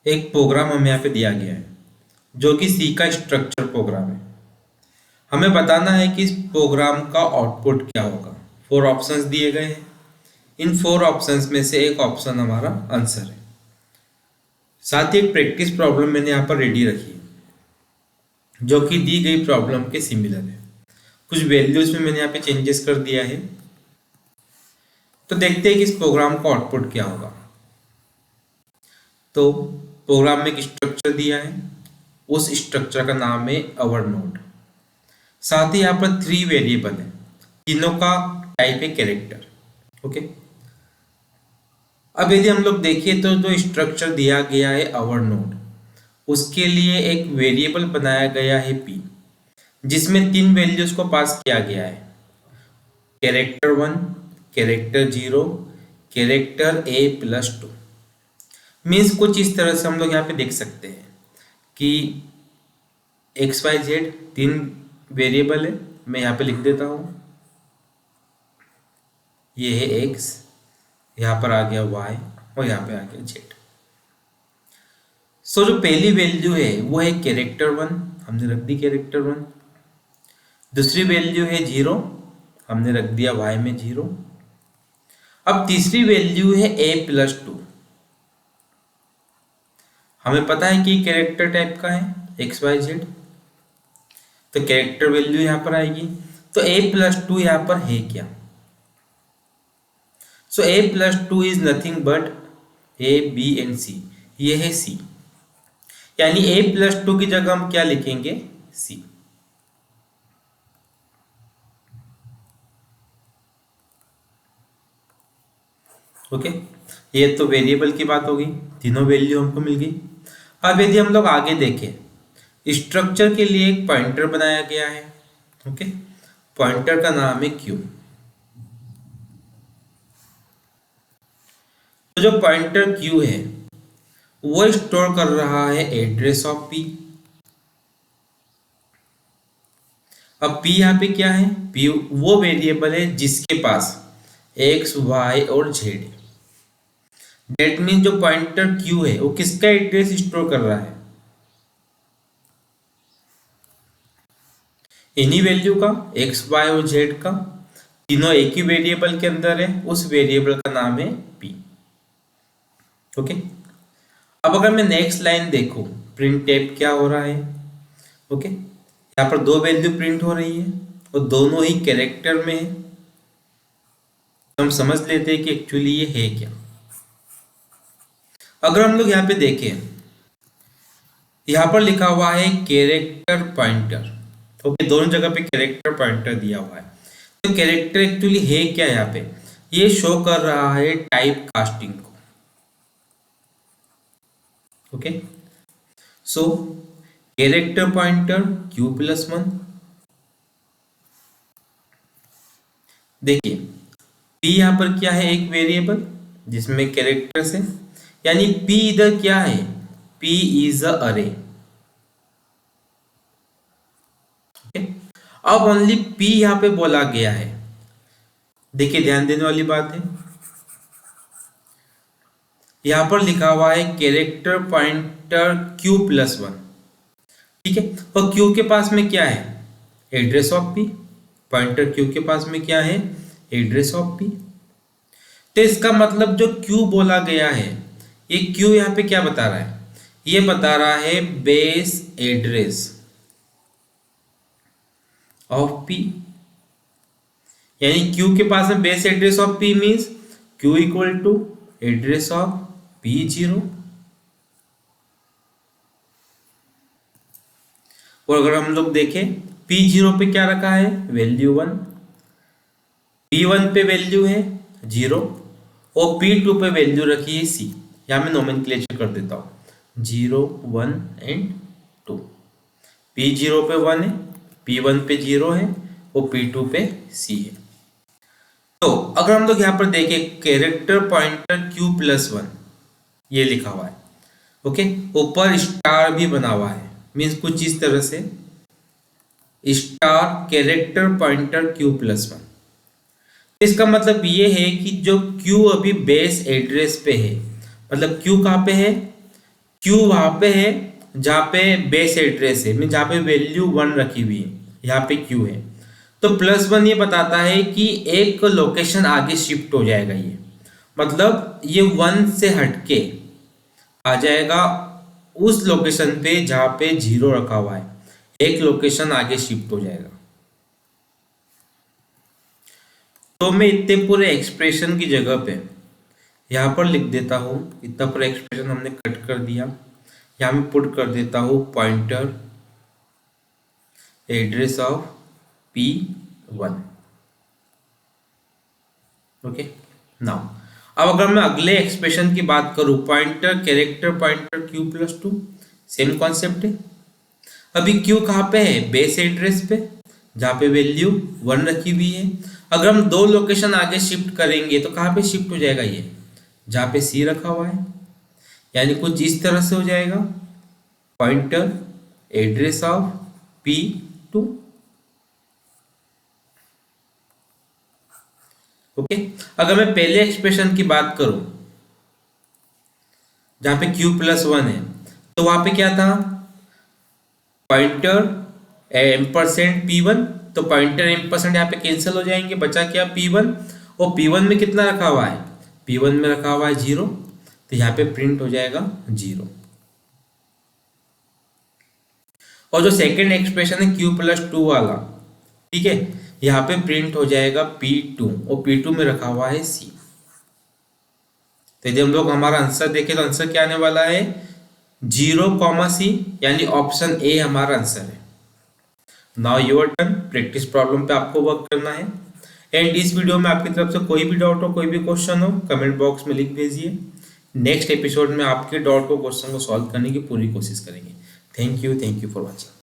एक प्रोग्राम हमें यहाँ पे दिया गया है जो कि सी का स्ट्रक्चर प्रोग्राम है। हमें बताना है कि इस प्रोग्राम का आउटपुट क्या होगा। 4 ऑप्शंस दिए गए हैं। इन 4 ऑप्शंस में से एक ऑप्शन हमारा आंसर है। साथ ही एक प्रैक्टिस प्रॉब्लम मैंने यहाँ पर रेडी रखी है जो कि दी गई प्रॉब्लम के सिमिलर है। कुछ वैल्यूज में मैंने यहाँ पे चेंजेस कर दिया है। तो देखते हैं कि इस प्रोग्राम का आउटपुट क्या होगा। तो प्रोग्राम में एक स्ट्रक्चर दिया है, उस स्ट्रक्चर का नाम है अवर नोड। साथ ही यहाँ पर 3 वेरिएबल है, तीनों का टाइप है कैरेक्टर। ओके, अब यदि हम लोग देखें तो जो स्ट्रक्चर दिया गया है अवर नोड, उसके लिए एक वेरिएबल बनाया गया है p, जिसमें 3 वैल्यूज को पास किया गया है, character 1, character 0, character a+2। Means कुछ इस तरह से हम लोग यहाँ पे देख सकते हैं कि XYZ 3 वेरिएबल है। मैं यहाँ पे लिख देता हूँ, ये है x, यहाँ पर आ गया y और यहाँ पे आ गया z। सो जो पहली वैल्यू है वो है कैरेक्टर 1, हमने रख दी कैरेक्टर 1। दूसरी वैल्यू है 0, हमने रख दिया y में 0। अब तीसरी वैल्यू है a+2। हमें पता है कि कैरेक्टर टाइप का है XYZ, तो कैरेक्टर वैल्यू यहाँ पर आएगी। तो a+2 यहाँ पर है क्या? सो a+2 is nothing but a, b and c। ये है c, यानी a+2 की जगह हम क्या लिखेंगे? c। ओके, ये तो वेरिएबल की बात होगी, तीनों वैल्यू हमको मिल गई। अब यदि हम लोग आगे देखें, स्ट्रक्चर के लिए एक पॉइंटर बनाया गया है। ओके, पॉइंटर का नाम है q। तो जो पॉइंटर q है वो स्टोर कर रहा है एड्रेस ऑफ p। अब p यहाँ पे क्या है? p वो वेरिएबल है जिसके पास x, y और z है। डेट मीन जो पॉइंटर q है वो किसका एड्रेस स्टोर कर रहा है? इन्हीं वैल्यू का, x, y और z का। तीनों एक ही वेरिएबल के अंदर है, उस वेरिएबल का नाम है p। ओके, अब अगर मैं नेक्स्ट लाइन देखूं, प्रिंट टैब क्या हो रहा है? ओके, यहाँ पर 2 वैल्यू प्रिंट हो रही है और दोनों ही कैरेक्टर में है। तो हम समझ लेते हैं कि एक्चुअली ये है क्या। अगर हम लोग यहाँ पे देखें, यहाँ पर लिखा हुआ है कैरेक्टर पॉइंटर। ओके, दोनों जगह पे कैरेक्टर पॉइंटर दिया हुआ है। तो कैरेक्टर एक्चुअली है क्या यहाँ पे? ये शो कर रहा है टाइप कास्टिंग को। ओके, सो कैरेक्टर पॉइंटर q+1। देखिए p यहाँ पर क्या है? एक वेरिएबल जिसमें कैरेक्टर्स है, यानी p इधर क्या है? p इज अ अरे। अब ओनली p यहाँ पे बोला गया है। देखिए, ध्यान देने वाली बात है, यहाँ पर लिखा हुआ है कैरेक्टर पॉइंटर q+1। ठीक है, और q के पास में क्या है? Address of p। Pointer q के पास में क्या है? Address of p। तो इसका मतलब जो q बोला गया है, ये q यहाँ पे क्या बता रहा है? ये बता रहा है बेस एड्रेस ऑफ p। यानी q के पास में base address of p means q equal to address of p0। और अगर हम लोग देखें, p0 पे क्या रखा है? वैल्यू 1। p1 पे वैल्यू है 0 और p2 पे वैल्यू रखी है c। यहां मैं नोमेनक्लेचर कर देता हूं, 0, 1 एंड 2। p0 पे 1 है, p1 पे 0 है और p2 पे c है। तो अगर हम लोग यहाँ पर देखें, कैरेक्टर पॉइंटर q+1 ये लिखा हुआ है। ओके, ऊपर स्टार भी बना हुआ है, मीन्स कुछ इस तरह से स्टार कैरेक्टर पॉइंटर q+1। इसका मतलब ये है कि जो q अभी बेस एड्रेस पे है, मतलब q कहाँ पे है? Q वहां पे है जहाँ पे बेस एड्रेस है, मीन जहाँ पे वैल्यू 1 रखी हुई है, यहाँ पे Q है। तो +1 ये बताता है कि एक लोकेशन आगे शिफ्ट हो जाएगा, ये मतलब ये 1 से हटके आ जाएगा उस लोकेशन पे जहाँ पे 0 रखा हुआ है, एक लोकेशन आगे शिफ्ट हो जाएगा। तो मैं इतने पूरे एक्सप्रेशन की जगह पे यहाँ पर लिख देता हूँ, इतना पूरा एक्सप्रेशन हमने कट कर दिया, यहाँ मैं पुट कर देता हूँ pointer address of P1। Okay, now अब अगर मैं अगले एक्सप्रेशन की बात करूँ, pointer character pointer Q+2, same concept है। अभी Q कहाँ पे है? बेस एड्रेस पे, जहाँ पे वैल्यू 1 रखी हुई है। अगर हम 2 लोकेशन आगे शिफ्ट करेंगे तो कहाँ पे शिफ्ट हो जाएगा? ये जहाँ पे C रखा हुआ है, यानी कुछ इस तरह से हो जाएगा, pointer address of P2। Okay, अगर मैं पहले एक्सप्रेशन की बात करूं जहां पे Q+1 है, तो वहां पे क्या था? पॉइंटर %P1, तो पॉइंटर एम्परसेंट यहाँ पे कैंसिल हो जाएंगे, बचा क्या? P1। और P1 में कितना रखा हुआ है? P1 में रखा हुआ है 0, तो यहाँ पे प्रिंट हो जाएगा 0। और जो सेकेंड एक्सप्रेशन है Q+2 वाला, ठीक है, यहाँ पे प्रिंट हो जाएगा P2, और P2 में रखा हुआ है C। तो यदि हम लोग हमारा आंसर देखें तो आंसर क्या आने वाला है? 0, C, यानी ऑप्शन ए हमारा आंसर है। Now your turn, practice problem पे आपको वर्क करना है। एंड इस वीडियो में आपकी तरफ से कोई भी डाउट हो, कोई भी क्वेश्चन हो, कमेंट बॉक्स में लिख भेजिए। नेक्स्ट एपिसोड में आपके डाउट को, क्वेश्चन को सॉल्व करने की पूरी कोशिश करेंगे। Thank you for watching.